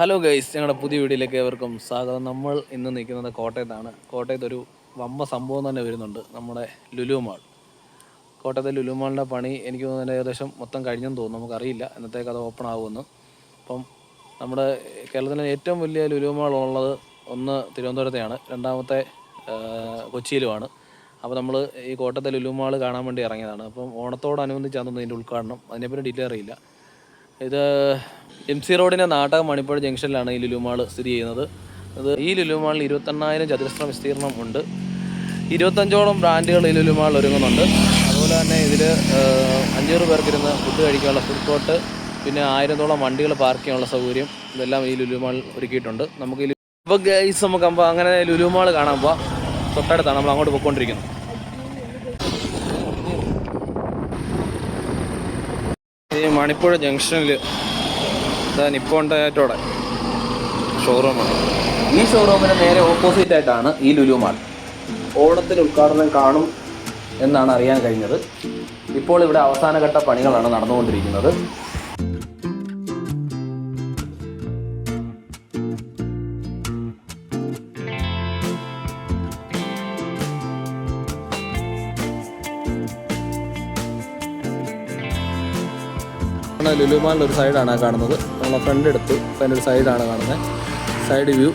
Hello guys, ഞങ്ങളുടെ പുതിയ വീഡിയോയിലേക്ക് ഏവർക്കും സ്വാഗതം. നമ്മൾ ഇന്ന് നിൽക്കുന്നത് കോട്ടയത്താണ്. കോട്ടയത്ത് ഒരു വമ്പ സംഭവം തന്നെ വരുന്നുണ്ട്, നമ്മുടെ ലുലു മാൾ. കോട്ടയത്തെ ലുലു മാളിൻ്റെ പണി എനിക്ക് തോന്നുന്നത് ഏകദേശം മൊത്തം കഴിഞ്ഞെന്ന് തോന്നുന്നു, നമുക്കറിയില്ല എന്നത്തേക്ക് അത് ഓപ്പൺ ആകുമെന്ന്. അപ്പം നമ്മുടെ കേരളത്തിലെ ഏറ്റവും വലിയ ലുലു മാൾ ഉള്ളത് ഒന്ന് തിരുവനന്തപുരത്തെയാണ്, രണ്ടാമത്തെ കൊച്ചിയിലുമാണ്. അപ്പോൾ നമ്മൾ ഈ കോട്ടയത്തെ ലുലു മാൾ കാണാൻ വേണ്ടി ഇറങ്ങിയതാണ്. അപ്പം ഓണത്തോടനുബന്ധിച്ചാണ് ഇതിൻ്റെ ഉദ്ഘാടനം, അതിനെപ്പറ്റി ഡീറ്റെയിൽ അറിയില്ല. ഇത് MC റോഡിൻ്റെ നാട്ടകം മണിപ്പുഴ ജംഗ്ഷനിലാണ് ഈ ലുലു മാൾ സ്ഥിതി ചെയ്യുന്നത്. ഈ ലുലു മാളിൽ 21,000 ചതുരശ്ര വിസ്തീർണം ഉണ്ട്. 25ഓളം ബ്രാൻഡുകൾ ഈ ലുലു മാളിൽ ഒരുങ്ങുന്നുണ്ട്. അതുപോലെ തന്നെ ഇതിൽ 500 പേർക്കിരുന്ന് ഫുഡ് കഴിക്കാനുള്ള ഫുഡ് കോർട്ട്, പിന്നെ 1000ഓളം വണ്ടികൾ പാർക്ക് ചെയ്യാനുള്ള സൗകര്യം, ഇതെല്ലാം ഈ ലുലു മാൾ ഒരുക്കിയിട്ടുണ്ട്. നമുക്ക് ഇപ്പോൾ ഗൈസ് നമുക്ക് അങ്ങനെ ലുലു മാൾ കാണാൻ പോവാം. തൊട്ടടുത്താണ്, നമ്മൾ അങ്ങോട്ട് പോയിക്കൊണ്ടിരിക്കുന്നത്. ഈ മണിപ്പുഴ ജംഗ്ഷനിൽ നിപ്പോൺ ടൊയോട്ടയുടെ ഷോറൂമാണ്. ഈ ഷോറൂമിന് നേരെ ഓപ്പോസിറ്റ് ആയിട്ടാണ് ഈ ലുലു മാൾ. ഓണത്തിന് ഉദ്ഘാടനം കാണും എന്നാണ് അറിയാൻ കഴിഞ്ഞത്. ഇപ്പോൾ ഇവിടെ അവസാനഘട്ട പണികളാണ് നടന്നുകൊണ്ടിരിക്കുന്നത്. ലുലു മാളിൻ്റെ ഒരു സൈഡാണ് കാണുന്നത്. നമ്മളെ ഫ്രണ്ട് എടുത്തു, അപ്പോൾ അതിൻ്റെ ഒരു സൈഡാണ് കാണുന്നത്, സൈഡ് വ്യൂ.